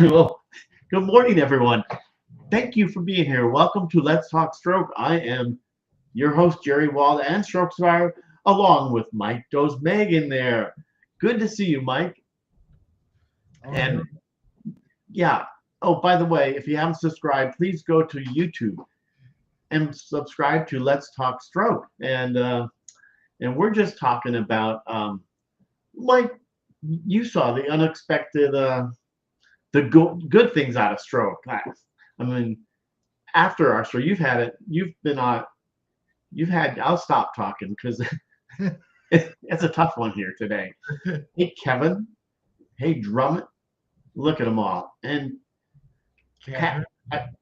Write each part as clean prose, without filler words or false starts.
Well, good morning, everyone. Thank you for being here. Welcome to Let's Talk Stroke. I am your host, Jerry Wald, and Stroke Survivor, along with Mike Does Megan there. Good to see you, Mike. Oh, And yeah, oh, by the way, if you haven't subscribed, please go to YouTube and subscribe to Let's Talk Stroke. And we're just talking about Mike. You saw the unexpected, good things out of stroke. I mean, after our stroke, you've had it. You've been on. You've had. I'll stop talking because it's a tough one here today. Hey, Kevin. Hey, Drummond. Look at them all. And Pat. Catherine.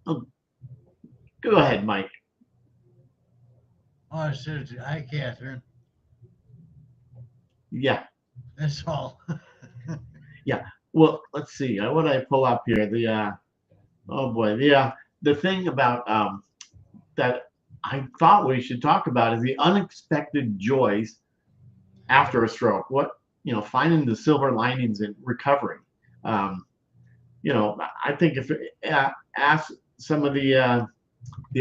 Oh, go ahead, Mike. Oh, I said, hi, Catherine. Yeah, That's all. yeah. Well, let's see. What did I pull up here? Oh boy, the thing about that I thought we should talk about is the unexpected joys after a stroke. Finding the silver linings in recovery. Um, I think if ask some of the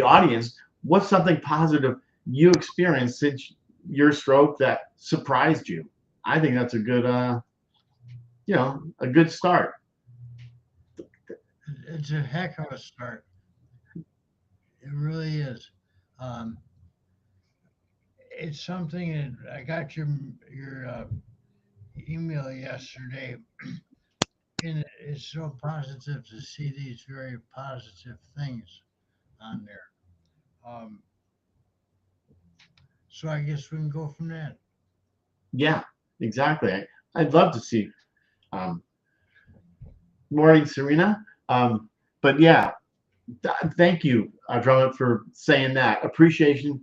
audience, what's something positive you experienced since your stroke that surprised you? I think that's a good start. It's a heck of a start. It really is. Um, it's something that I got your email yesterday, and it's so positive to see these very positive things on there. Um, so I guess we can go from that. Yeah, exactly. I'd love to see. Um, Morning, Serena. But yeah, thank you, Drummond, for saying that. Appreciation.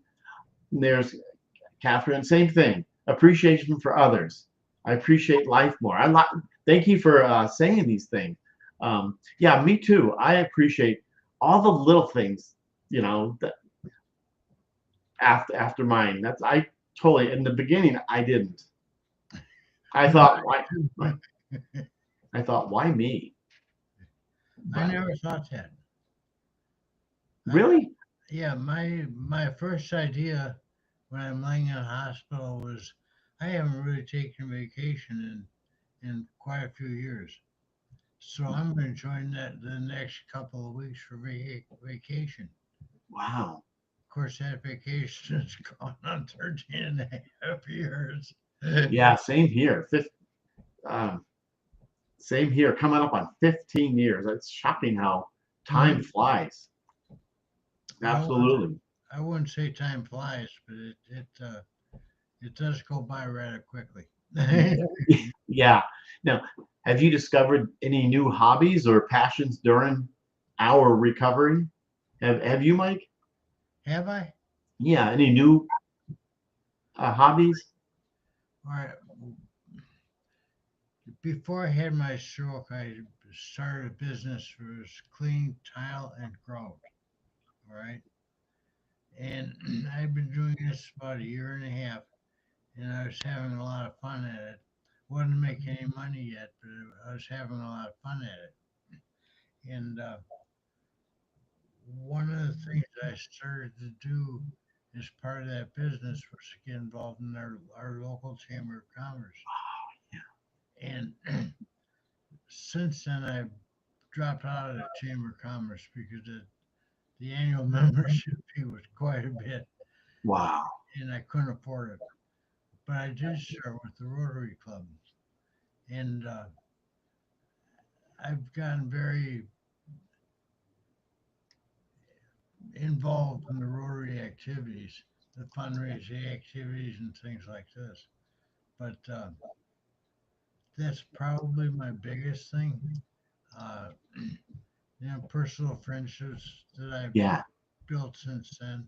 There's Catherine. Same thing. Appreciation for others. I appreciate life more. Thank you for saying these things. Yeah, me too. I appreciate all the little things. That after mine. That's I totally in the beginning I didn't. I thought why I thought why me? I But never thought that. I, really, yeah, my first idea when I'm laying in hospital was I haven't really taken vacation in quite a few years. So I'm going to join that the next couple of weeks for vacation. wow. Of course, that vacation has gone on 13 and a half years. Yeah, same here. Um, Same here. Coming up on 15 years. It's shocking how time Mhm. flies. I wouldn't, Absolutely. I wouldn't say time flies, but it does go by rather quickly. Yeah. Now, have you discovered any new hobbies or passions during our recovery? Have you, Mike? Have I? Yeah. Any new hobbies? All right. Before I had my stroke, I started a business for clean tile and grout. All right. And I've been doing this about a year and a half, and I was having a lot of fun at it. Wasn't making any money yet, but I was having a lot of fun at it. And one of the things I started to do as part of that business was to get involved in our local chamber of commerce. And since then, I've dropped out of the chamber of commerce because the annual membership fee was quite a bit, Wow. and I couldn't afford it. But I did start with the Rotary Club, and I've gotten very involved in the Rotary activities, the fundraising activities, and things like this. But that's probably my biggest thing. Uh, personal friendships that I've Yeah. built since then.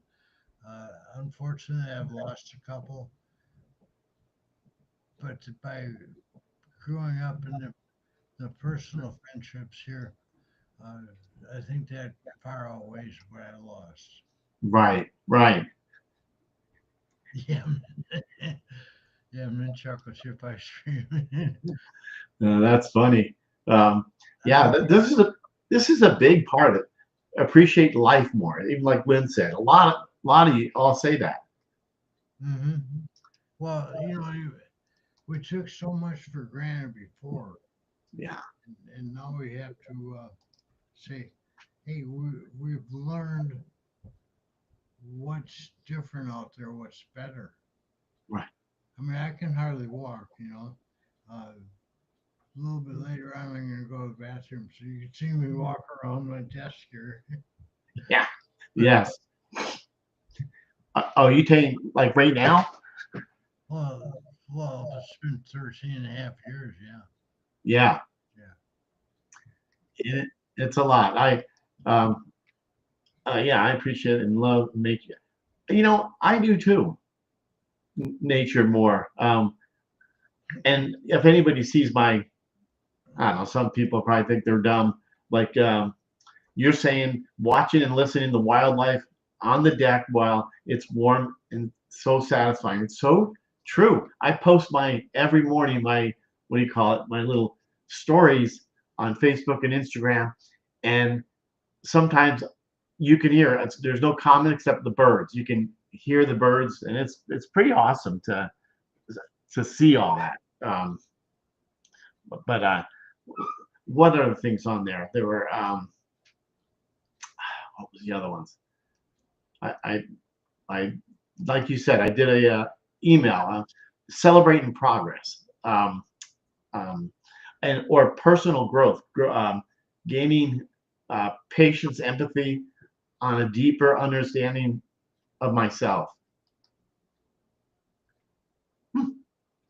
Unfortunately, I've lost a couple, but by growing up in the personal friendships here, uh, I think that far outweighs what I lost. Right. Right. Yeah, Yeah, mint chocolate chip ice cream. That's funny. Um, yeah, Uh, this is a big part of it. Appreciate life more. Even like Lynn said, a lot of you all say that. hmm Well, we took so much for granted before, Yeah, and now we have to say, hey, we've learned what's different out there, what's better. right. I mean, I can hardly walk, you know. A little bit later on, I'm going to go to the bathroom, so you can see me walk around my desk here. Yeah, But, yes. Oh, you taking like right now? well, well, it's been 13 and a half years, yeah. Yeah, Yeah. it, it's a lot. Um, yeah, I appreciate it and love nature. I do too. Nature more. And if anybody sees I don't know, some people probably think they're dumb. Like you're saying, watching and listening to wildlife on the deck while it's warm and so satisfying. It's so true. I post my every morning my what do you call it? My little stories on Facebook and Instagram, and sometimes you can hear there's no comment except the birds. You can hear the birds, and it's pretty awesome to see all that. But what other things on there? There were what was the other ones? I I, I like you said, I did a email celebrating progress, um, and or personal growth, gaining patience, empathy on a deeper understanding of myself. Hmm,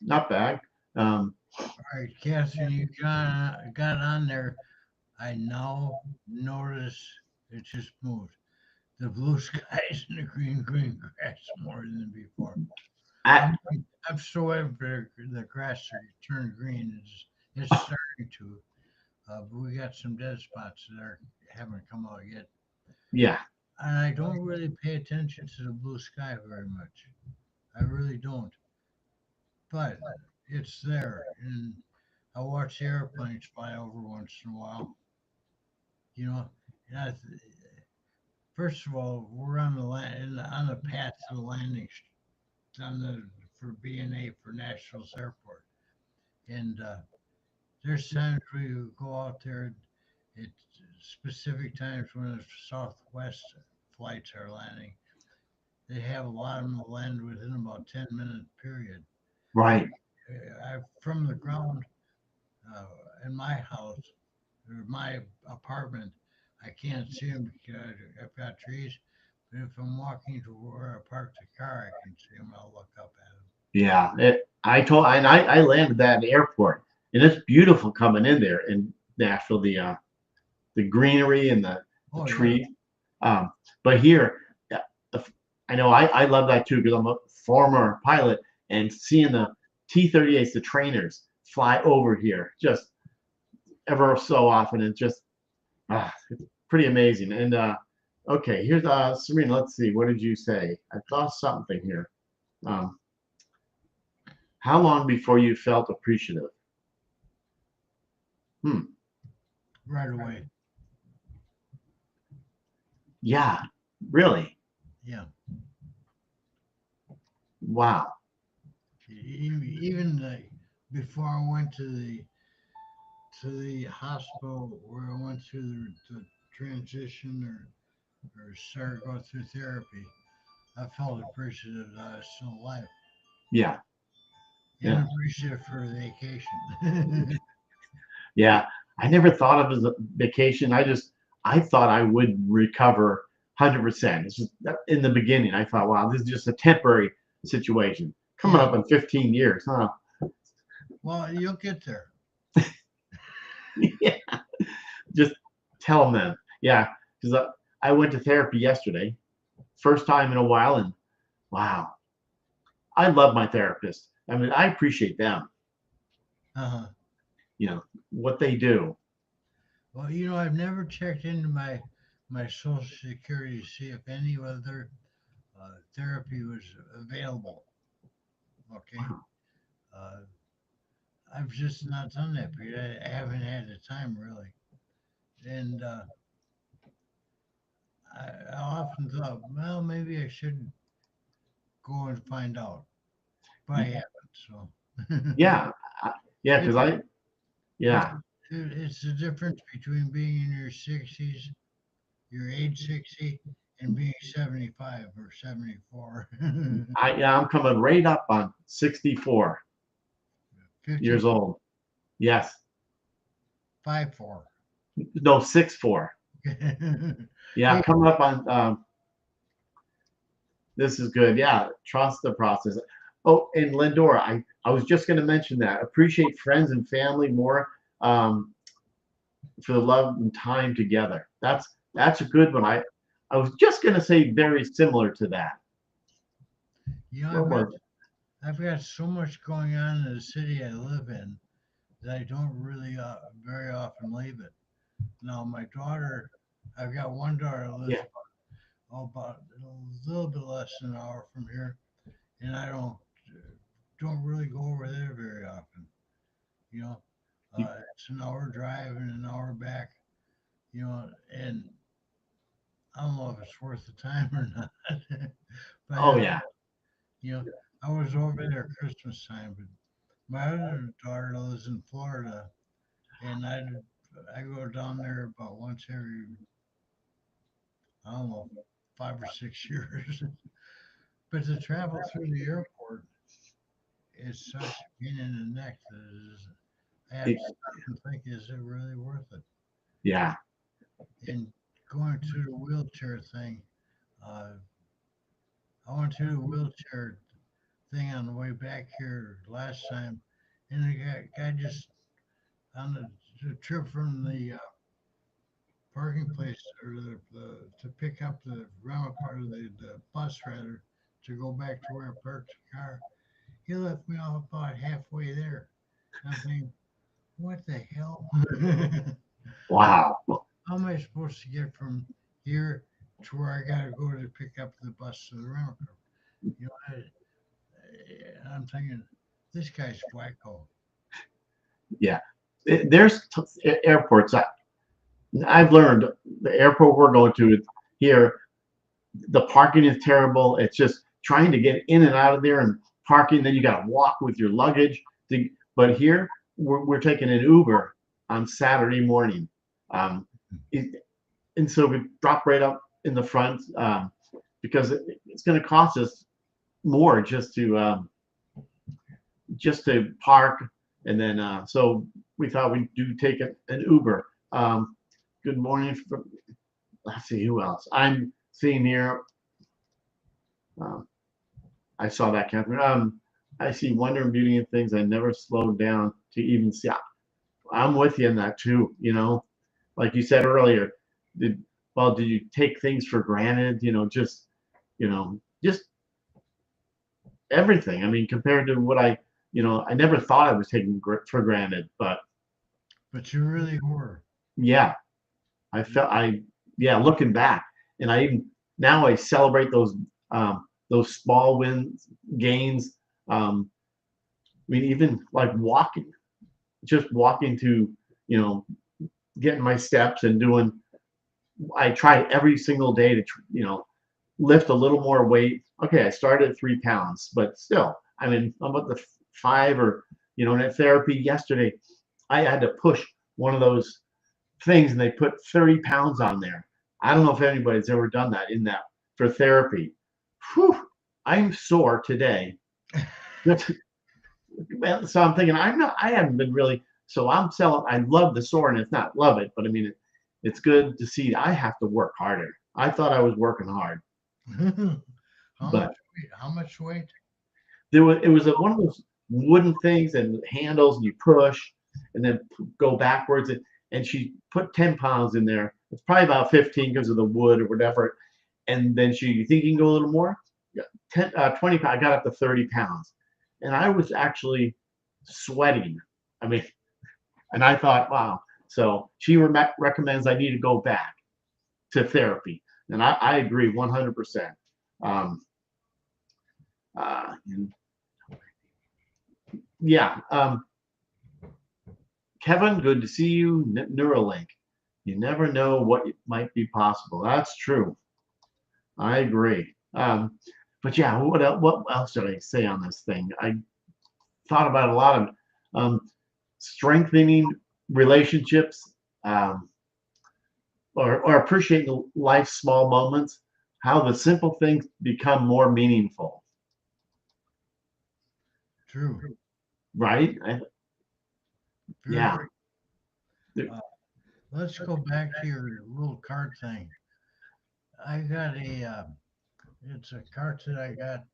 not bad. Um, All right, Catherine, you got on there. I now notice it just moved. The blue skies and the green grass more than before. I, I'm I'm so happy the grass are turned green. It's starting to, but we got some dead spots that haven't come out yet. yeah, And I don't really pay attention to the blue sky very much. I really don't. But it's there, and I watch the airplanes fly over once in a while. You know, and first of all, we're on the on the path to the landing on the for BNA for Nashville's airport, and there's times we go out there at specific times when the Southwest flights are landing. They have a lot of them land within about 10-minute period. right. From the ground uh, in my house or my apartment, I can't see them because I've got trees. But if I'm walking to where I parked the car, I can see them. I'll look up at them. Yeah, I landed that at the airport, and it's beautiful coming in there in Nashville. The greenery and the Oh yeah. tree. Um, but here, yeah, I know I love that too because I'm a former pilot and seeing the T-38s, the trainers fly over here just ever so often. It's just it's pretty amazing. And okay, here's Serena. Let's see. What did you say? I saw something here. Um, how long before you felt appreciative? Hmm. Right away. Yeah. Really. Yeah. Wow. Even before I went to the hospital where I went through the transition or started going through therapy, I felt appreciative that I was still alive Yeah. and Yeah. appreciative for vacation. Yeah, I never thought of it as a vacation. I thought I would recover 100%. It's just in the beginning, I thought, wow, this is just a temporary situation. Coming Yeah. up in 15 years, huh? Well, you'll get there. Yeah, just tell them then. Yeah, because I went to therapy yesterday, first time in a while, and wow, I love my therapist. I mean, I appreciate them. Uh-huh. You know what they do. Well, I've never checked into my Social Security to see if any other therapy was available. Okay. Uh, I've just not done that because I haven't had the time really. And I often thought, well, maybe I should go and find out, but I haven't. So Yeah, yeah, it, because it's yeah, it's the difference between being in your 60s, your age 60, and being 75 or 74. yeah, I'm coming right up on 64 years 54, old. Yes, 54. no, 64. Yeah, Hey, coming up on this is good. Yeah, trust the process. Oh, and Lindora, I was just going to mention that. Appreciate friends and family more um, for the love and time together. That's a good one. I was just going to say very similar to that. you know, What was it? I've got so much going on in the city I live in that I don't really very often leave it. Now, my daughter, I've got one daughter that lives Yeah, about a little bit less than an hour from here, and I don't really go over there very often. You know, you- it's an hour drive and an hour back. You know, and I don't know if it's worth the time or not. but oh yeah, you know, I was over there at Christmas time, but my other daughter lives in Florida, and I go down there about once every I don't know 5 or 6 years. But to travel through the airport is such a pain in the neck that I have it- to stop and think, is it really worth it? yeah. And going to the wheelchair thing, uh, I went to the wheelchair thing on the way back here last time, and the guy just on the trip from the parking place or to pick up the rental car, the bus rather, to go back to where I parked the car. He left me off about halfway there. I'm thinking, what the hell? Wow. How am I supposed to get from here to where I gotta go to pick up the bus to the rental car? You know, I'm thinking, this guy's wacko. Yeah. There's airports. I've learned the airport we're going to here, the parking is terrible. It's just trying to get in and out of there and parking. Then you got to walk with your luggage. But here we're taking an Uber on Saturday morning. Um, it, and so we drop right up in the front because it's going to cost us more just to park. And then so we thought we'd do take an Uber. Good morning. Let's see who else. I'm seeing here. Um, I saw that, Catherine. I see wonder and beauty in things I never slowed down to even see. I'm with you in that too. Like you said earlier, did did you take things for granted? Just everything. I mean, compared to what I never thought I was taking for granted. But But you really were. yeah, I felt yeah, looking back, and I even now I celebrate those small wins gains. I mean, even like walking, just walking to you know getting my steps and doing. I try every single day to lift a little more weight. Okay, I started at 3 pounds, but still, I mean, I'm at the five or in that therapy yesterday, I had to push one of those things and they put 30 pounds on there. I don't know if anybody's ever done that in that for therapy. Whew, I'm sore today. So I'm thinking I haven't been really, so I'm selling, I love the soreness, not love it, but I mean, it's good to see I have to work harder. I thought I was working hard, How much but weight? How much weight? it was one of those wooden things and handles and you push and then go backwards and she put 10 pounds in there. It's probably about 15 because of the wood or whatever. And then you think you can go a little more? Yeah, 20 pounds. I got up to 30 pounds and I was actually sweating. I mean, and I thought, wow. So she recommends I need to go back to therapy. And I agree 100%. Um, and yeah. Kevin, good to see you. Neuralink. You never know what might be possible. That's true. I agree. But yeah, what else should I say on this thing? I thought about a lot of um, strengthening relationships, um, or appreciating life's small moments, how the simple things become more meaningful, True. right? Very Yeah. true. Let's go back to your little cart thing. I got it's a cart that I got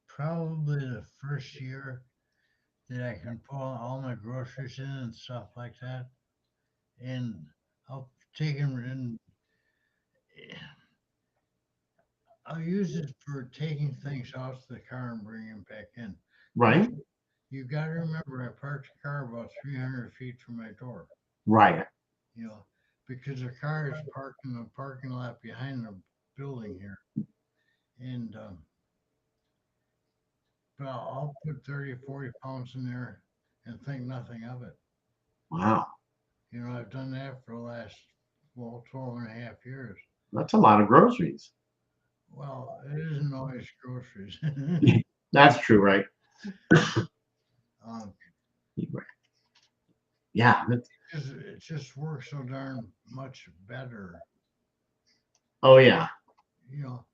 probably the first year that I can put all my groceries in and stuff like that. And I'll take them and I'll use it for taking things off the car and bringing them back in. Right. You got to remember, I parked the car about 300 feet from my door, Right. you know, because the car is parked in the parking lot behind the building here. And, but I'll put 30, 40 pounds in there and think nothing of it. Wow. You know, I've done that for the last, well, 12 and a half years. That's a lot of groceries. Well, it isn't always groceries. That's true, right? um, Yeah. it just works so darn much better, Oh yeah. you know.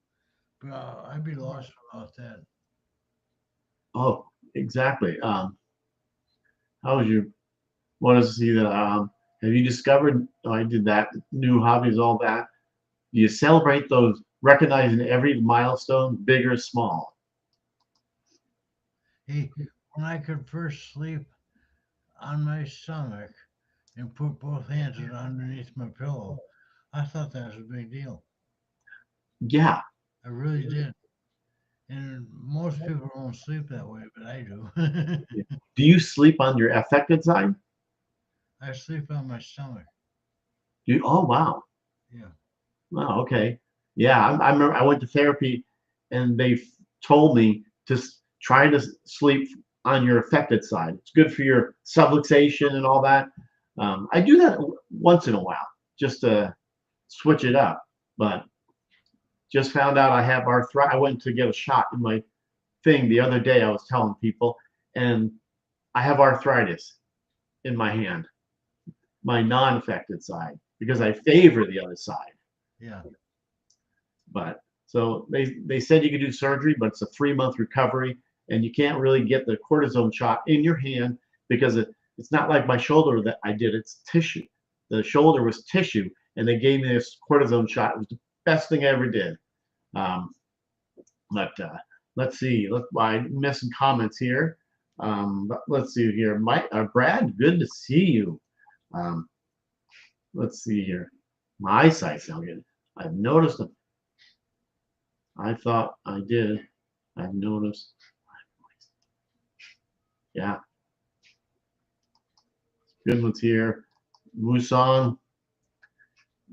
But I'd be lost about that. Oh, exactly. How was your? Want to see the? Have you discovered? Oh, I did that. New hobbies, all that. Do you celebrate those, recognizing every milestone, big or small? Hey, when I could first sleep on my stomach and put both hands underneath my pillow, I thought that was a big deal. Yeah. I really did. And most people don't sleep that way, but I do. Do you sleep on your affected side? I sleep on my stomach. Do you? Oh wow. Yeah. Wow. Okay. Yeah. I remember I went to therapy, and they told me to try to sleep on your affected side. It's good for your subluxation and all that. I do that once in a while just to switch it up. But just found out I have arthritis. I went to get a shot in my thing the other day. I was telling people, and I have arthritis in my hand, my non-affected side, because I favor the other side. Yeah. But so they said you could do surgery, but it's a 3 month recovery, and you can't really get the cortisone shot in your hand because it's not like my shoulder that I did. It's tissue. The shoulder was tissue, and they gave me this cortisone shot. It was the best thing I ever did. Um, but let's see. I'm missing comments here. But let's see here. Mike, Brad, good to see you. Um, let's see here. My eyesight's now good. I've noticed them. I thought I did. I've noticed. Yeah, good ones here. Musong.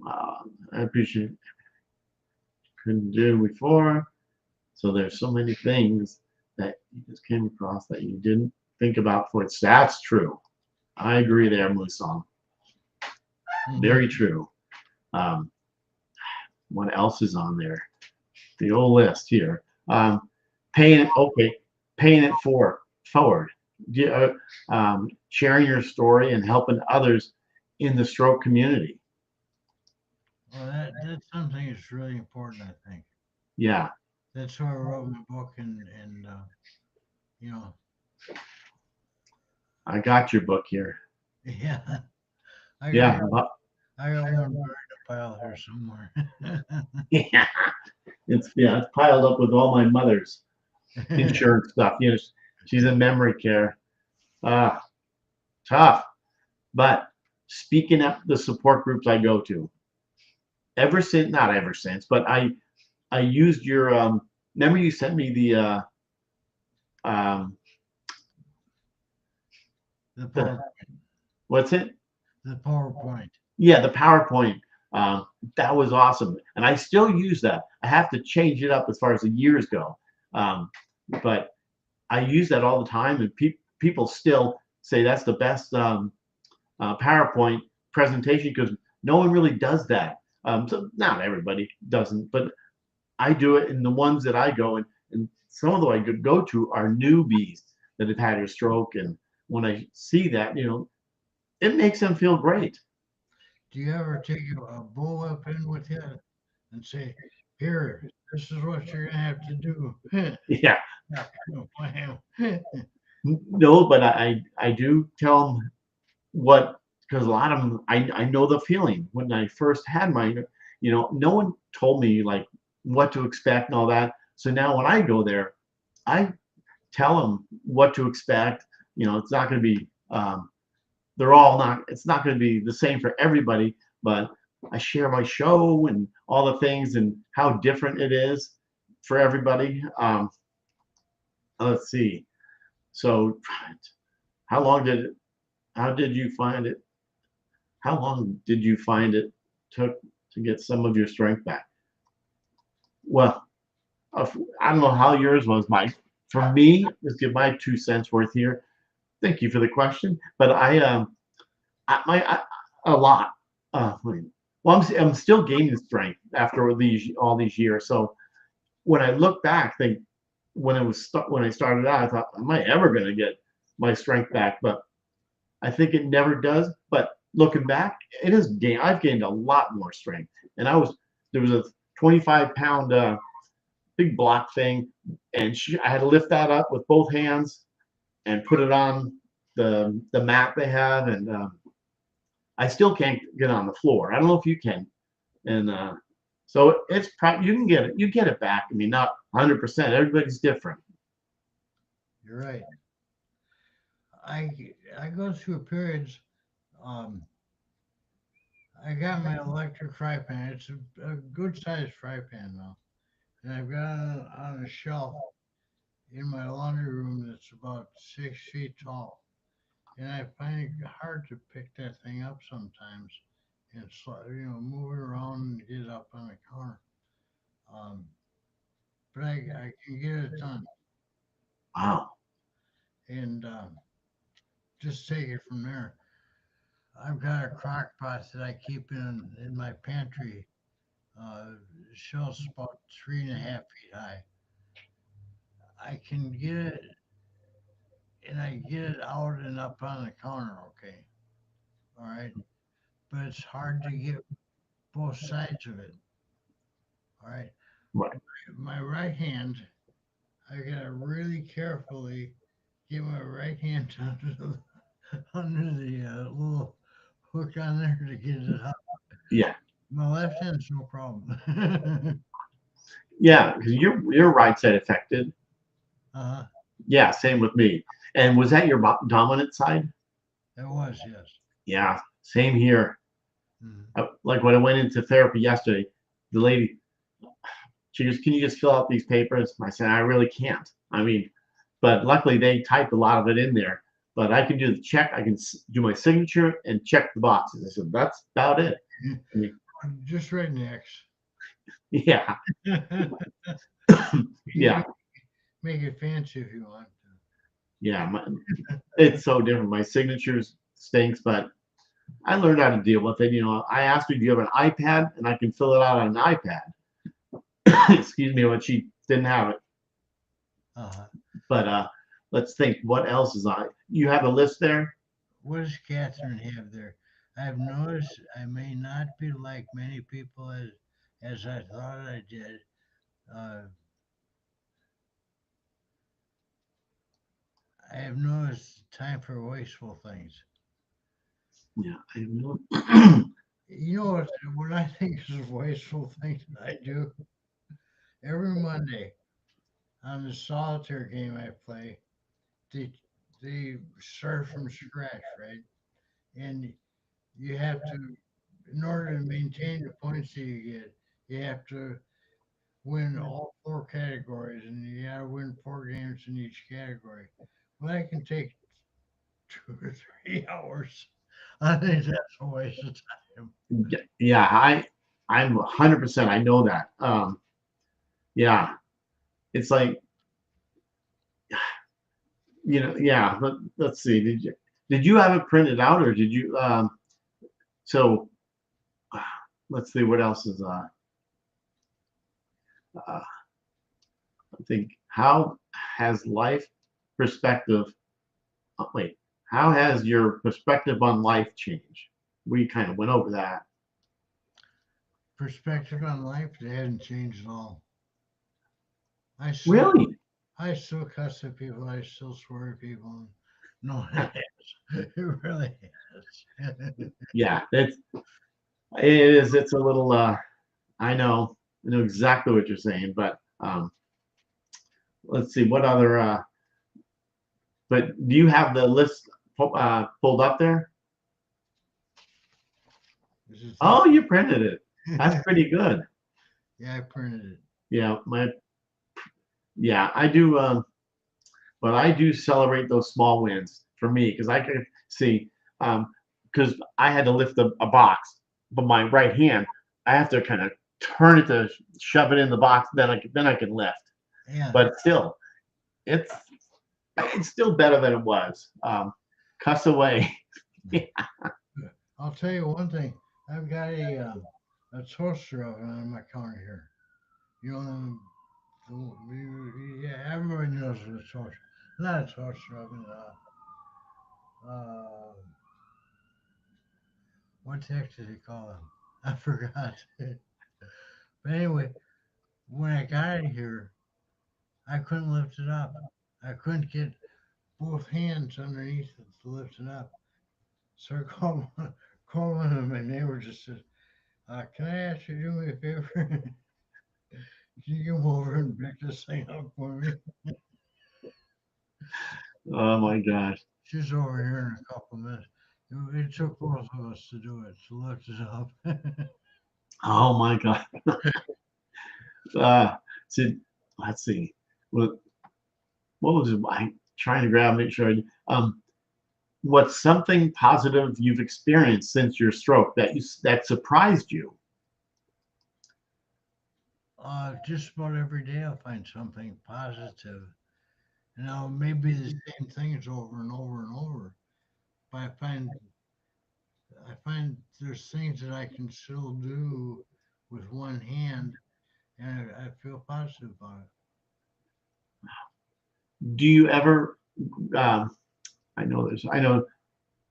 I appreciate it. Couldn't do before. So there's so many things that you just came across that you didn't think about for it. That's true. I agree there, Musong. Very true. Um, what else is on there? The old list here. Paying it, okay, paying it forward. Sharing your story and helping others in the stroke community. Well, that's something that's really important, I think. Yeah, That's why I wrote my book, and you know, I got your book here. yeah, I Yeah, got I got one buried in a pile here somewhere. yeah, it's piled up with all my mother's insurance stuff. She's in memory care. Ah, tough. But speaking of the support groups I go to, ever since, not ever since, but I used your remember you sent me um The the PowerPoint. what's it? The PowerPoint. Yeah, the PowerPoint. That was awesome, and I still use that. I have to change it up as far as the years go, but I use that all the time, and people still say that's the best PowerPoint presentation because no one really does that. So not everybody doesn't, but I do it in the ones that I go, and some of them I could go to are newbies that have had a stroke, and when I see that, it makes them feel great. Do you ever take a bullwhip in with you and say, "Here, this is what you're gonna have to do"? Yeah, Wham. no, but I do tell them what, because a lot of them I know the feeling when I first had mine. No one told me like what to expect and all that. So now when I go there, I tell them what to expect. It's not going to be they're all not. It's not going to be the same for everybody, but I share my show and all the things and how different it is for everybody. Let's see. So, how long did it? How did you find it? How long did you find it took to get some of your strength back? Well, I don't know how yours was, Mike. For me, let's give my 2 cents worth here. Thank you for the question, but a lot. Well, I'm still gaining strength after all these years. So when I look back, think when I started out, I thought, am I ever going to get my strength back? But I think it never does. But looking back, it has gained. I've gained a lot more strength. And there was a 25-pound big block thing, and I had to lift that up with both hands and put it on the mat they have, and I still can't get on the floor. I don't know if you can, and so it's you can get it. You get it back. I mean, not 100%. Everybody's different. You're right. I I go through periods. Um, I got my electric fry pan. It's a good sized fry pan now, and I've got it on a shelf in my laundry room that's about 6 feet tall. And I find it hard to pick that thing up sometimes, and move it around and get it up on the counter. Um, but I can get it done, Wow. and just take it from there. I've got a crock pot that I keep in my pantry. The shelf's about 3.5 feet high. I can get it, and I get it out and up on the counter, okay, all right. But it's hard to get both sides of it, all right. Right. My right hand, I gotta really carefully get my right hand under the little hook on there to get it up. Yeah. My left hand's no problem. Yeah. Because your right side affected. uh, Yeah. Same with me. And was that your dominant side? it was, yes. Yeah. Same here. Mhm. Like when I went into therapy yesterday, the lady, she goes, "Can you just fill out these papers?" I said, "I really can't. I mean, but luckily they typed a lot of it in there. But I can do the check. I can do my signature and check the boxes." I said, "That's about it." I mean, Just right next. yeah, You yeah, can make it fancy if you want yeah. It's so different. My signatures stinks, but I learned how to deal with it. I asked her, "Do you have an iPad?" And I can fill it out on an iPad. Excuse me, but she didn't have it. to. But let's think. What else is on? You have a list there? What does Catherine have there? I've noticed I may not be like many people as I thought I did. Uh, I have noticed time for wasteful things. Yeah, I have no. You know what I think is a wasteful thing that I do? Every Monday on the solitaire game I play, they they start from scratch, right? And you have to, in order to maintain the points that you get, you have to win all four categories, and you gotta win 4 games in each category. Well, that can take 2 or 3 hours. I think that's a waste of time. Yeah, I'm 100%. I know that. Yeah, it's like yeah. Let's see. Did you have it printed out, or did you? So let's see what else is. I think how has life perspective? Wait, how has your perspective on life changed? We kind of went over that. Perspective on life, it hasn't changed at all. I still, Really? I still cuss at people. I still swear at people. No, it has. It really has. Yeah, it is. It's a little. I know exactly what you're saying, but let's see what other. But do you have the list pulled up there? This is Oh, you printed it. That's pretty good. yeah, I printed it. Yeah, yeah, I do. But I do celebrate those small wins for me because I can see because I had to lift a box, but my right hand I have to kind of turn it to shove it in the box. Then I can lift. Yeah, But still, it's it's still better than it was. Cuss away. I'll tell you one thing. I've got a toaster oven on my counter here. You know, yeah, everybody knows what a toaster. Not a toaster oven. Uh, what the heck did he call them? I forgot. But anyway, when I got it here, I couldn't lift it up. I couldn't get both hands underneath it to lift it up. So I called one of my neighbors. Just said, "Can I ask you to do me a favor? Can you come over and pick this thing up for me?" Oh my gosh. She's over here in a couple of minutes. It took both of us to do it, to lift it up. Oh my god. Uh, so, let's see. What what was it? I trying to grab make sure. What's something positive you've experienced since your stroke that surprised you? Just about every day I'll find something positive. Now, maybe the same things over and over and over, but I find there's things that I can still do with one hand, and I feel positive about it. Do you ever? Um, I know this. I know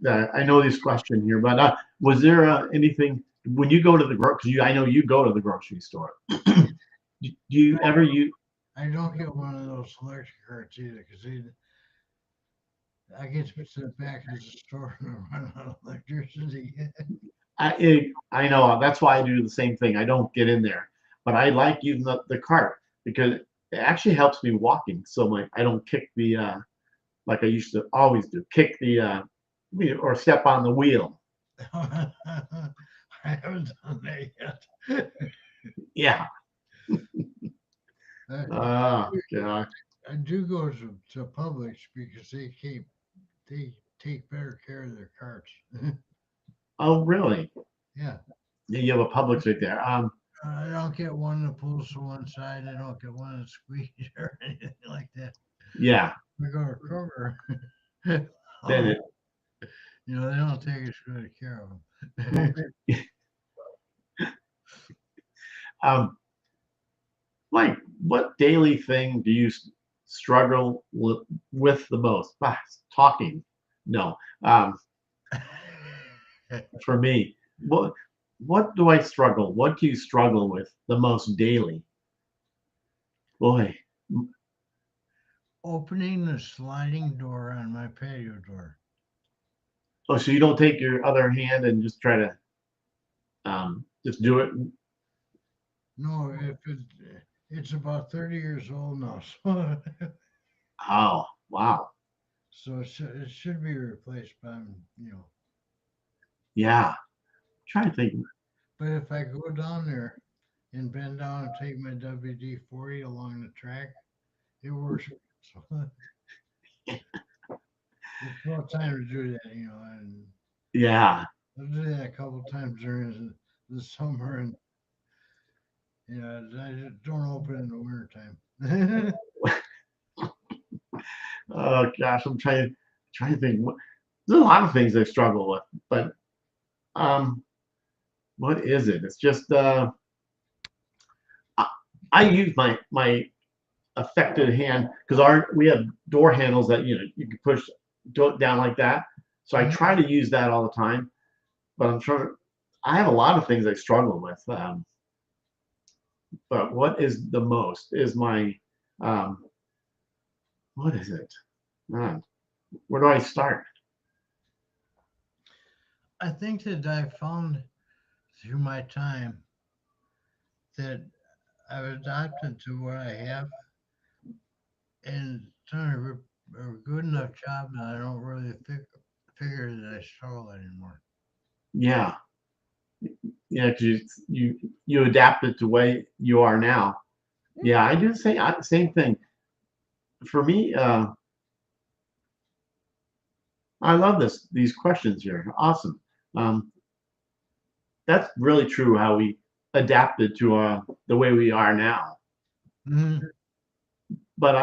that. I know this question here, but was there anything when you go to the grocery? I know you go to the grocery store. Do you ever use? I don't get one of those electric carts either, because I get to the back of the store and I run out of electricity. I know that's why I do the same thing. I don't get in there, but I like using the cart because it actually helps me walking. So I don't kick the like I used to always do, kick the or step on the wheel. I haven't done that yet. Yeah. I, Oh God. I do go to Publix because they take better care of their carts. Oh really? Yeah. Yeah, you have a Publix right there. I don't get one that pulls to one side. I don't get one that squeezes or anything like that. Yeah. We go to Kroger. Then Oh, they don't take as good care of them. it. Um, like, what daily thing do you struggle with the most? Talking. No. For me, what do I struggle? What do you struggle with the most daily? Boy. Opening the sliding door on my patio door. Oh, so you don't take your other hand and just try to just do it? No, if it's about 30 years old now, so Oh, wow. it should be replaced by, you know. Yeah. Trying to think. But if I go down there and bend down and take my WD-40 along the track, it works. So it's about time to do that. And Yeah. I'll do that a couple times during the summer, and I just don't open in the wintertime. Oh gosh, I'm trying to think. There's a lot of things I struggle with, but um, what is it? It's just I, I use my affected hand because we have door handles that you can push down like that. So I Mhm. try to use that all the time, but I'm trying. I have a lot of things I struggle with. But what is the most is my um, what is it? Man, where do I start? I think that I found through my time that I've adapted to what I have and done a good enough job that I don't really figure that I struggle anymore. Yeah, yeah, because you adapted to the way you are now. Yeah, I do the same thing. For me, I love these questions here. Awesome. Um, that's really true how we adapted to the way we are now. Mhm. But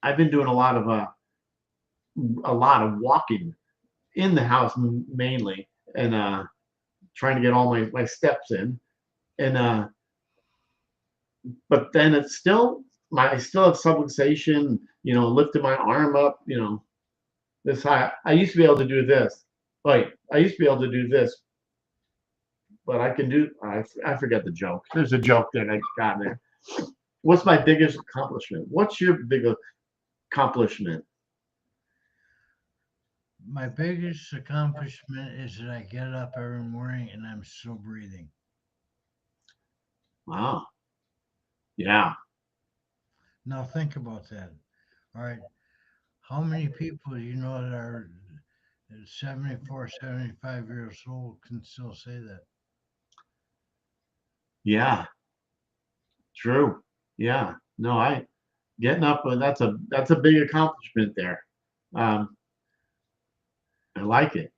I've been doing a lot of walking in the house mainly, and trying to get all my steps in. And but then it's still I still have subluxation. Lifting my arm up. This high. I used to be able to do this. Like I used to be able to do this, but I can do. I forget the joke. There's a joke that I got there. What's my biggest accomplishment? What's your biggest accomplishment? My biggest accomplishment is that I get up every morning and I'm still breathing. Wow. Yeah. Now think about that. All right. How many people do you know that are 74, 75 years old can still say that? Yeah. True. Yeah. No, I getting up. That's a big accomplishment there. Um, I like it.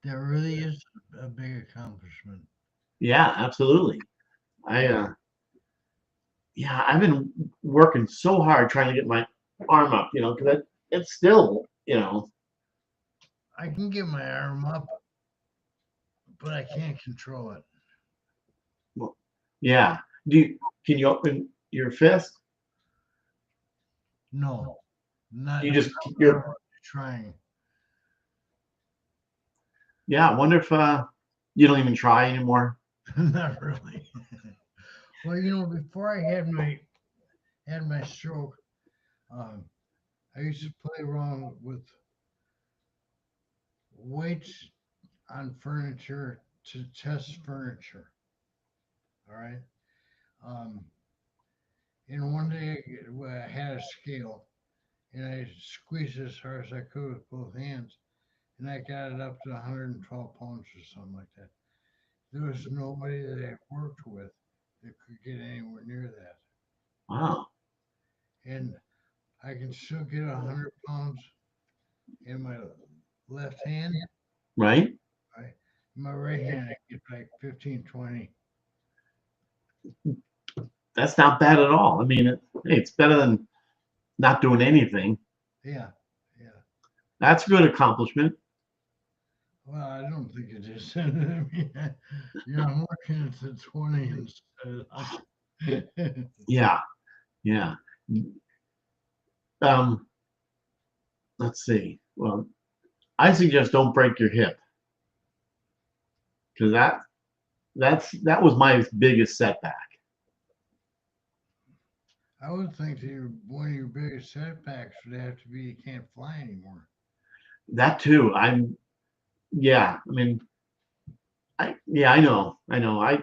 That really is a big accomplishment. Yeah. Absolutely. I yeah. I've been working so hard trying to get my arm up. Because it's still. I can get my arm up, but I can't control it. Well, yeah. Can you open your fist? No, You not just without you're trying. Yeah. I wonder if you don't even try anymore. Not really. Well, before I had my stroke, um, I used to play around with weights on furniture to test furniture. All right. Um, and one day I had a scale and I squeezed as hard as I could with both hands and I got it up to 112 pounds or something like that. There was nobody that I worked with that could get anywhere near that. Wow. And I can still get 100 pounds in my left hand. Right. Right? In my right hand, I get like 15, 20. That's not bad at all. I mean, hey, it's better than not doing anything. Yeah. Yeah. That's a good accomplishment. Well, I don't think it is. I mean, I'm working at the 20 instead. Yeah. Yeah. Um, let's see. Well, I suggest don't break your hip because that was my biggest setback. I would think that one of your biggest setbacks would have to be you can't fly anymore. That too. Yeah. I mean, I know. I know.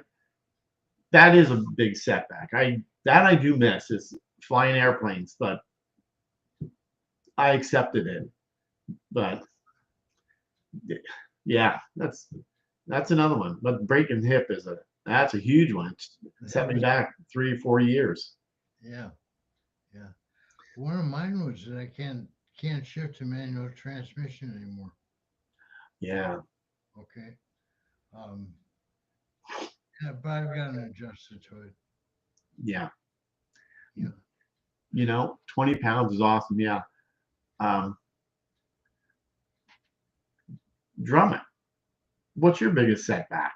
That is a big setback. I do miss is flying airplanes, but I accepted it. But yeah, that's another one. But breaking hip that's a huge one. It's set That me was, back 3 or 4 years. yeah, yeah. One of mine was that I can't shift to manual transmission anymore. Yeah, Okay. Um, yeah, but I've gotten adjusted to it. yeah. Yeah. 20 pounds is awesome. Yeah. um, drumming. What's your biggest setback?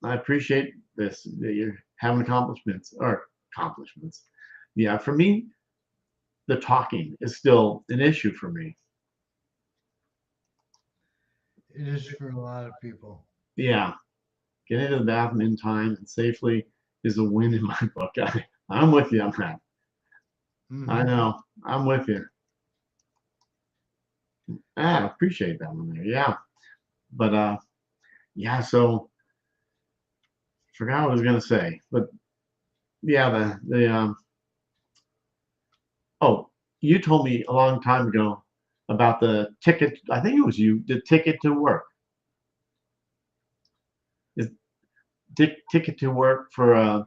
I appreciate this, that you're having accomplishments. Yeah, for me, the talking is still an issue for me. It is for a lot of people. Yeah, getting to the bathroom in time and safely is a win in my book. I'm with you on that. I Hmm. know. I'm with you. I appreciate that one there. Yeah. But yeah, so forgot what I was gonna say. But yeah, the oh, you told me a long time ago about the ticket. I think it was you, the ticket to work. Is ticket to work for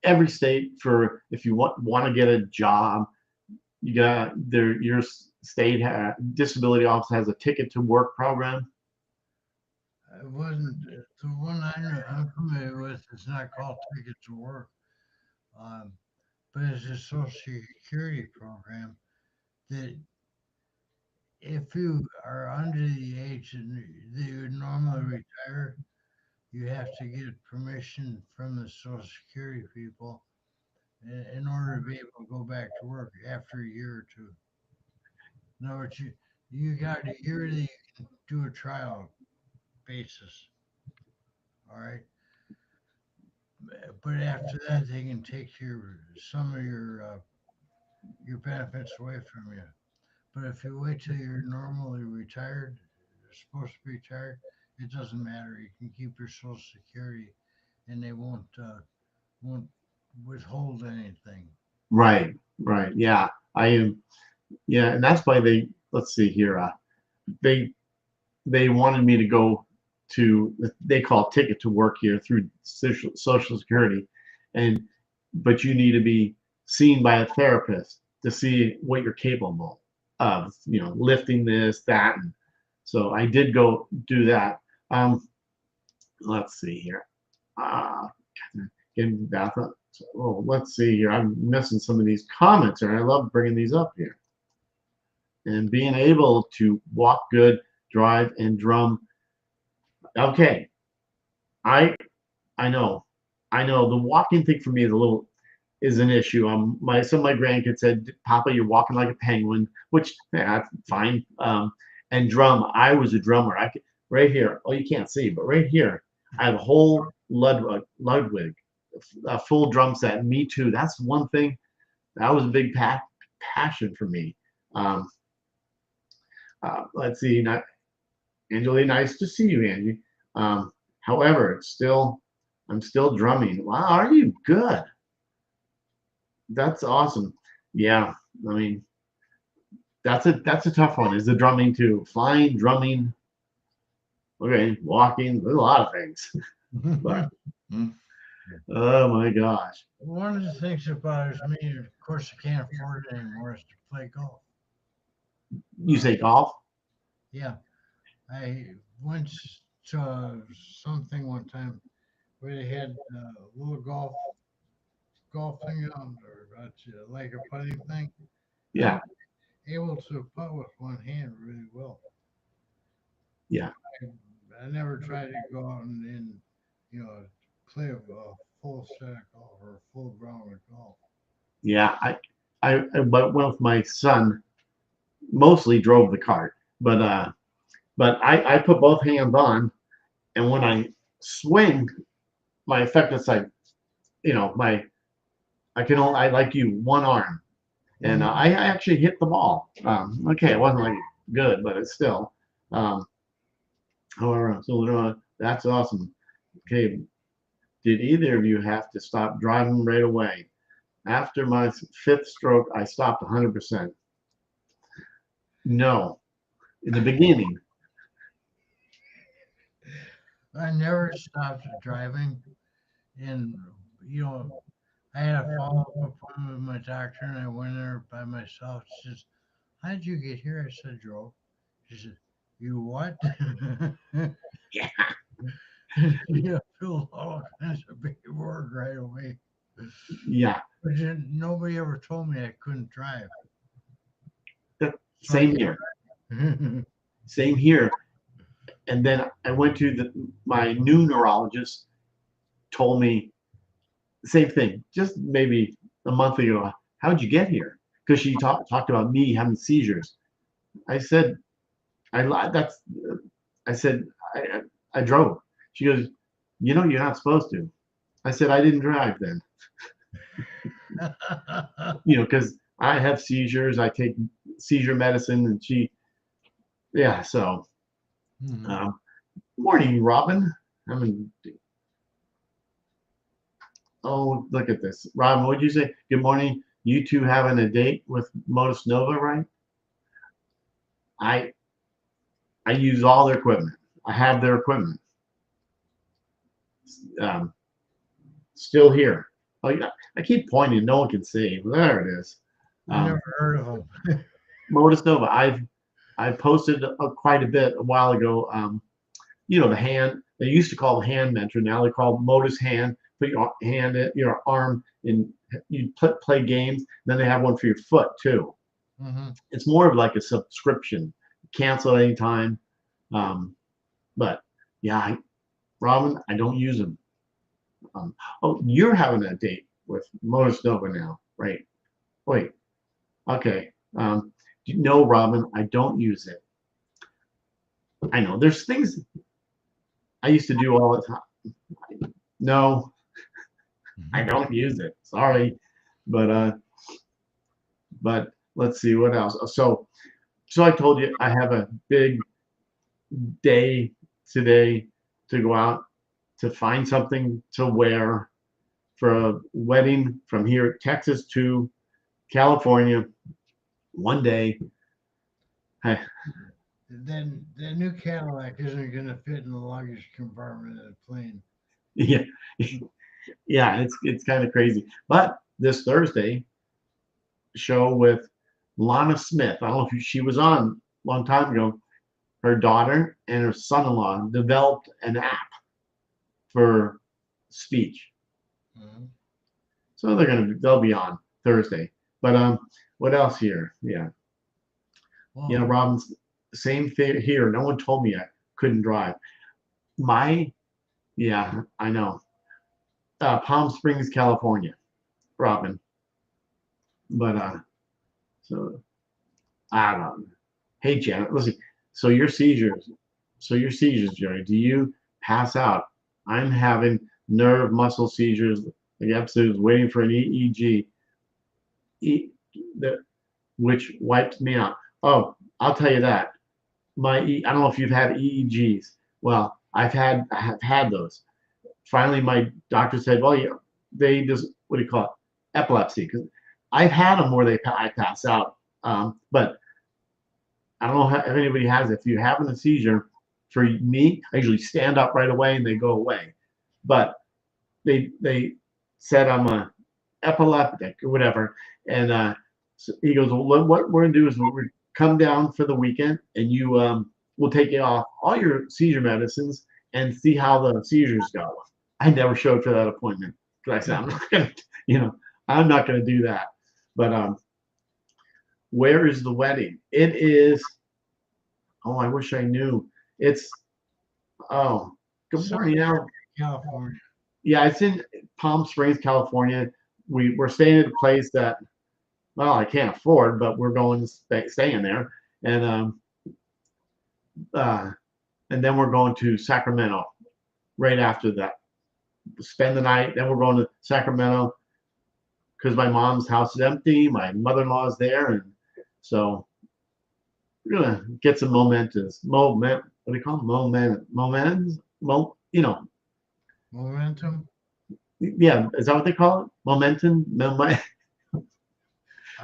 every state for if you want to get a job, you got there your state disability office has a ticket to work program. It wasn't the one I'm familiar with. It's not called Ticket to Work, um, but it's a Social Security program that if you are under the age that you would normally retire, you have to get permission from the Social Security people in order to be able to go back to work after a year or two. In other words, you got a year that you can do a trial basis. All right. But after that, they can take some of your benefits away from you. But if you wait till you're normally retired, you're supposed to be retired, it doesn't matter. You can keep your Social Security, and they won't withhold anything. Right, right. Yeah, I am. Yeah, and that's why they. Let's see here. They they wanted me to go to they call it ticket to work here through social security, and but you need to be seen by a therapist to see what you're capable of. You know, lifting this, that, and so I did go do that. Let's see here. Uh, getting back up. Oh, let's see here. I'm missing some of these comments, and I love bringing these up here. And being able to walk good, drive, and drum. Okay, I I know, I know. The walking thing for me is an issue. My some of my grandkids said, "Papa, you're walking like a penguin," which yeah, that's fine. And drum. I was a drummer. I could, right here. Oh, you can't see, but right here, I have a whole Ludwig, a full drum set. Me too. That's one thing that was a big passion for me. Um, let's see. Not Angela, nice to see you, Angie. Um, however, I'm still drumming. Wow, are you good? That's awesome. Yeah, I mean, that's a tough one. Is the drumming too? Flying, drumming, okay, walking. There's a lot of things, but oh my gosh. One of the things that bothers me, of course, I can't afford it anymore, is to play golf. You Uh, say golf? yeah, I went to something one time where they had a little golf thing on, or like a putting thing. I Yeah, was able to putt with one hand really well. yeah, I never tried to go out and you know play a full set of golf or a full round of golf. yeah. But went with my son. Mostly drove the cart, but I put both hands on, and when I swing, my effective side, my I like you one arm, and Hmm. I actually hit the ball. Okay, it wasn't like good, but it's still. Um, however, so that's awesome. Okay, did either of you have to stop driving right away? After my fifth stroke, I stopped 100%. No, in the beginning. I never stopped driving, and you know I had a follow up appointment with my doctor, and I went there by myself. She says, "How did you get here?" I said, "Drove." She said, "You what?" Yeah, You filled all kinds of paperwork right away. yeah, But nobody ever told me I couldn't drive. Same here. Same here. And then I went to my new neurologist, told me the same thing, just maybe a month ago. How'd you get here? Because she talked about me having seizures. I said, I lied. I said, I drove. She goes, you're not supposed to. I said, I didn't drive then. Because I have seizures. I take seizure medicine, and yeah. So, morning, Robin. Oh, look at this, Robin. What'd you say? Good morning. You two having a date with Modus Nova, right? I use all their equipment. I have their equipment. Still here. Oh, yeah. I keep pointing. No one can see. There it is. I never heard of them. Modus Nova. I posted quite a bit a while ago. The hand. They used to call the hand mentor. Now they call Modus Hand. Put your hand, your arm, and you play games. Then they have one for your foot too. It's more of like a subscription. Cancel at any time. But yeah, Robin, I don't use them. Oh, you're having a date with Modus Nova now, right? Wait. Okay. No, Robin, I don't use it. I know there's things I used to do all the time. No, I don't use it. Sorry, but let's see what else. So I told you I have a big day today to go out to find something to wear for a wedding from here, Texas to California, one day. Then the new Cadillac isn't going to fit in the luggage compartment of the plane. Yeah, yeah, it's kind of crazy. But this Thursday show with Lana Smith. I don't know if she was on a long time ago. Her daughter and her son-in-law developed an app for speech. So they'll be on Thursday. But what else here? Yeah. Wow. Robin's same thing here. No one told me I couldn't drive. Yeah, I know. Palm Springs, California, Robin. But so I don't know. Hey Janet, listen. So your seizures, Jerry. Do you pass out? I'm having nerve muscle seizures. The episode is waiting for an EEG, which wipes me out. Oh, I'll tell you that. I don't know if you've had EEGs. Well, I have had those. Finally, my doctor said, well, yeah, they just, what do you call it? Epilepsy. Because I've had them where I pass out. But I don't know if anybody has it. If you're having a seizure, for me, I usually stand up right away and they go away. But they said I'm a epileptic or whatever. And so he goes, well, what we're gonna do is we're come down for the weekend and you we'll take you off all your seizure medicines and see how the seizures go. I never showed for that appointment because I said I'm not gonna do that. But where is the wedding? It is. Oh, I wish I knew. It's. Oh, good morning, California. Yeah, it's in Palm Springs, California. We're staying at a place that, well, I can't afford, but we're going to staying there, and then we're going to Sacramento right after that. Spend the night. Then we're going to Sacramento because my mom's house is empty. My mother-in-law's there, and so we're gonna get some momentous moment. What do you call them? Momentum. Yeah, is that what they call it? Momentum.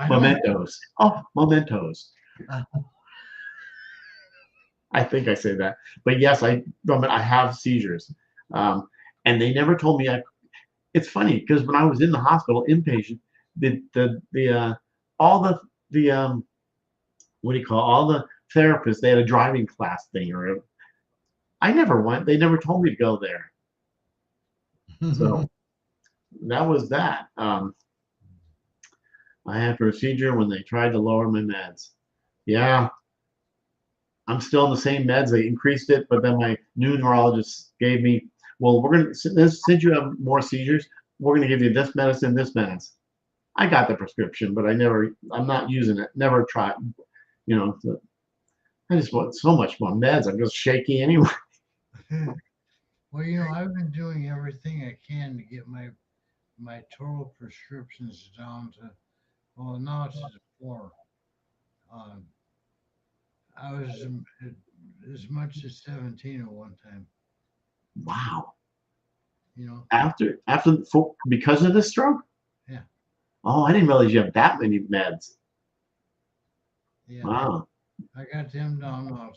Mementos. Oh, mementos. I think I say that, but yes, I have seizures, and they never told me. It's funny because when I was in the hospital, inpatient, all the what do you call all the therapists? They had a driving class thing, or I never went. They never told me to go there, so that was that. I had a procedure when they tried to lower my meds. Yeah, I'm still on the same meds. They increased it, but then my new neurologist gave me, well, we're gonna since you have more seizures, we're gonna give you this medicine, this medicine. I got the prescription, but I'm not using it. Never tried. You know, I just want so much more meds. I'm just shaky anyway. Well, I've been doing everything I can to get my total prescriptions down to, well, now it's at 4. Um, I was as much as 17 at one time. Wow. You know, Because of the stroke? yeah, Oh, I didn't realize you have that many meds. yeah. Wow. I got them down now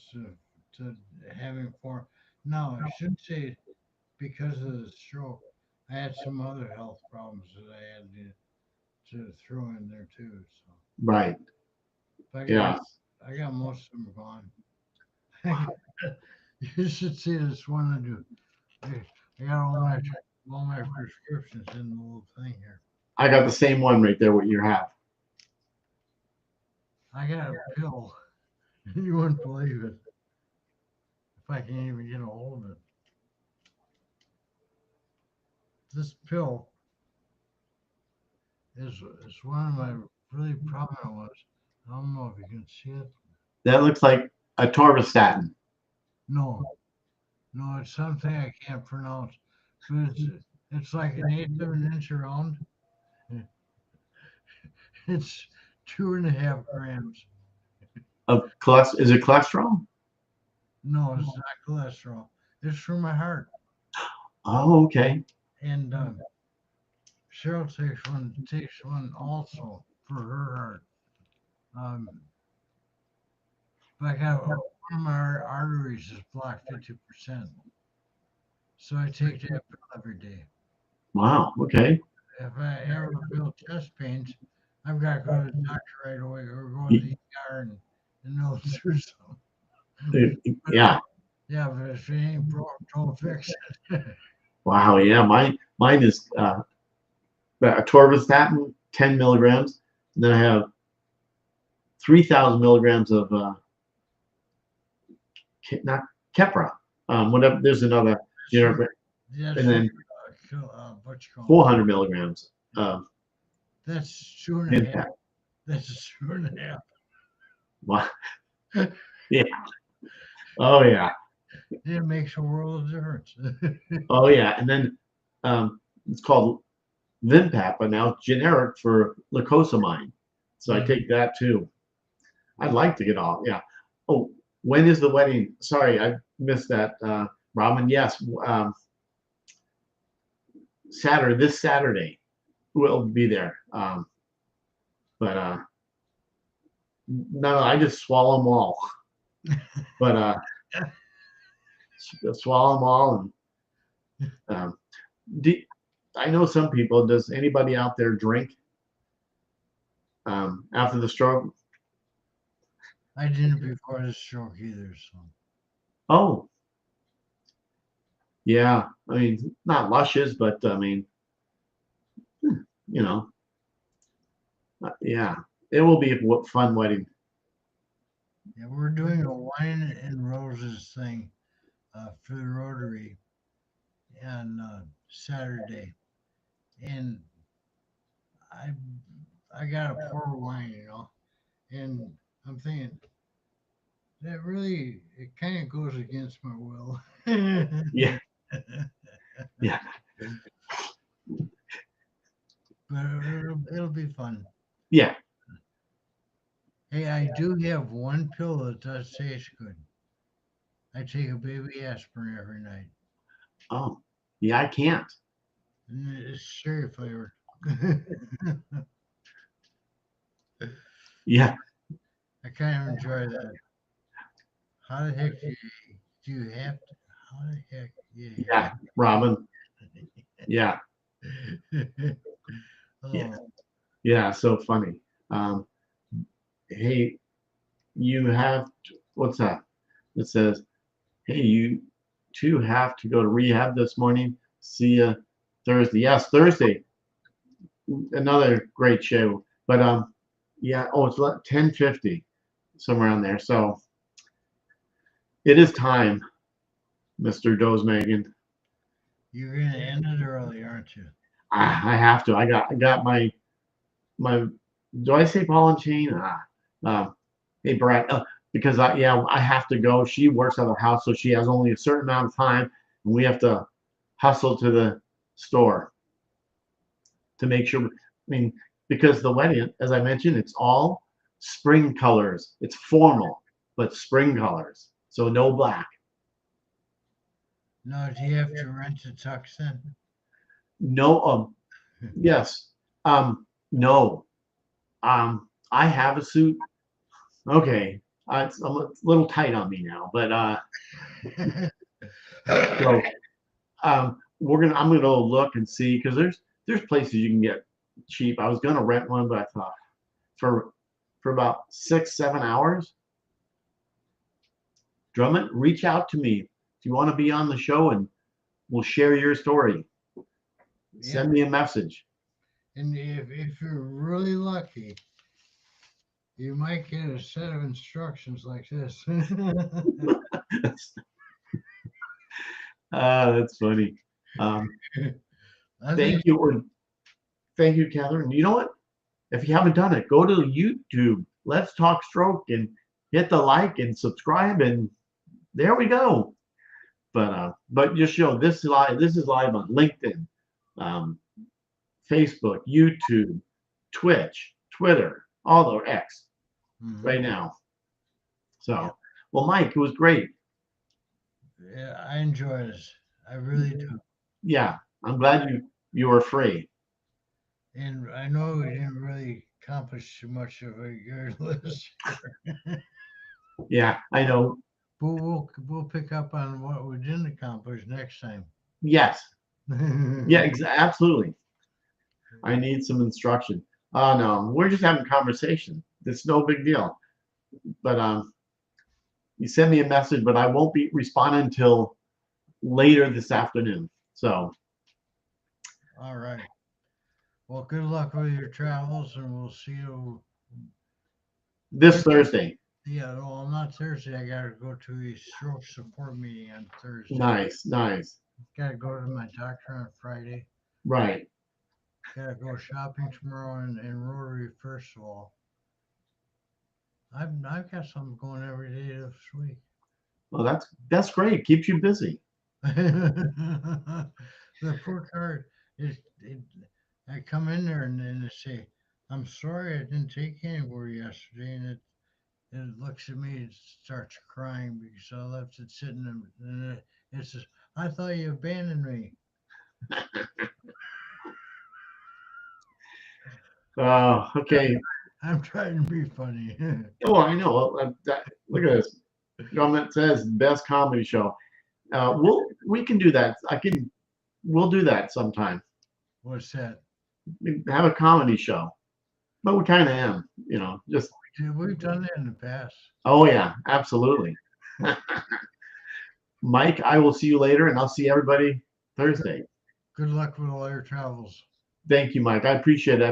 to having 4. No, I should say because of the stroke, I had some other health problems that I had to throw in there too. So, Right. but Yeah. I got most of them gone. You should see this one I do. I got all my prescriptions in the little thing here. I got the same one right there, what you have. I got a pill. You wouldn't believe it if I can't even get a hold of it. This pill is one of my really prominent ones. I don't know if you can see it. That looks like a torvastatin. No, no, it's something I can't pronounce. But it's like an eighth of an inch around. It's 2.5 grams. Is it cholesterol? No, it's not cholesterol. It's for my heart. Oh, okay. And Cheryl takes one also for her heart. Um, but I got one of my arteries is blocked 50%. So I take that pill every day. Wow. Okay. If I ever feel chest pains, I've got to go to the doctor right away or go to Y- the ER and they'll do something. But Yeah. yeah, but if it ain't broke, don't fix it. Wow. Yeah. Mine is atorvastatin, 10 milligrams. And then I have 3,000 milligrams of not Keppra. Whatever. There's another generic, That's and then what you call 400 milligrams of that's 2.5. Impact. That's 2.5. Wow. Yeah. Oh yeah. It makes a world of difference. Oh yeah. And then it's called Vimpat, but now it's generic for lacosamide. So I take that too. I'd like to get off. Yeah. Oh, when is the wedding? Sorry, I missed that, Robin. Yes, this Saturday we'll be there. But no, I just swallow them all. But swallow them all, and do, I know some people. Does anybody out there drink after the stroke? I didn't before the stroke either, so Oh, yeah. I mean, not luscious, but I mean, you know, yeah. It will be a fun wedding. yeah, we're doing a wine and roses thing for the Rotary on Saturday, and I I got to pour wine, and I'm thinking that really it kind of goes against my will. Yeah, yeah, But it'll be fun. yeah. Hey, I do have one pill that does taste good. I take a baby aspirin every night, Oh, yeah. I can't. and it's cherry flavored. Yeah, I kind of enjoy that. How the heck do you have to? How the heck you yeah. Robin. Yeah, have? yeah, Oh, yeah. So funny. Um, hey, you have what's that? It says, hey, you two have to go to rehab this morning. See you Thursday. Yes, Thursday. Another great show. But yeah. Oh, it's 10:50. somewhere on there. So it is time, Mr. Dozemagan. You're gonna end it early, aren't you? I have to. I got my do I say ball and chain? Hey Brett, because I have to go. She works at the house, so she has only a certain amount of time, and we have to hustle to the store to make sure. I mean, because the wedding, as I mentioned, it's all spring colors. It's formal, but spring colors. So no black. No, do you have to rent a tux then? No, yes. No. I have a suit. Okay. It's a little tight on me now, but so I'm gonna go look and see because there's places you can get cheap. I was gonna rent one, but I thought for about 6-7 hours. Drummond, reach out to me if you want to be on the show and we'll share your story. Send me a message. And if you're really lucky, you might get a set of instructions like this. That's funny. Thank you. Thank you, Catherine. You know what? If you haven't done it, go to YouTube. Let's Talk Stroke and hit the like and subscribe, and there we go. But just this is live. This is live on LinkedIn, Facebook, YouTube, Twitch, Twitter, all the X right now. So, well, Mike, it was great. Yeah, I enjoyed it. I really do. Yeah, I'm glad you were free. And I know we didn't really accomplish too much of a good list. Yeah, I know. But we'll pick up on what we didn't accomplish next time. Yes. Yeah, absolutely. I need some instruction. Oh no, we're just having conversation. It's no big deal. But you send me a message, but I won't be responding until later this afternoon. So. All right. Well, good luck with your travels, and we'll see you This Thursday. Yeah, well, not Thursday. I gotta go to a stroke support meeting on Thursday. Nice. Gotta go to my doctor on Friday. Right. Gotta go shopping tomorrow in Rotary Festival. I've got something going every day this week. Well, that's great. Keeps you busy. The poor card I come in there and they say, "I'm sorry I didn't take anywhere yesterday," and it looks at me and starts crying because I left it sitting and it says, "I thought you abandoned me." Oh, okay. I'm trying to be funny. Oh, I know. Look at this. Government says best comedy show. We can do that. We'll do that sometime. What's that? Have a comedy show. But we kind of am, just. We've done that in the past. Oh yeah, absolutely. Mike, I will see you later, and I'll see everybody Thursday. Good luck with all your travels. Thank you, Mike. I appreciate it.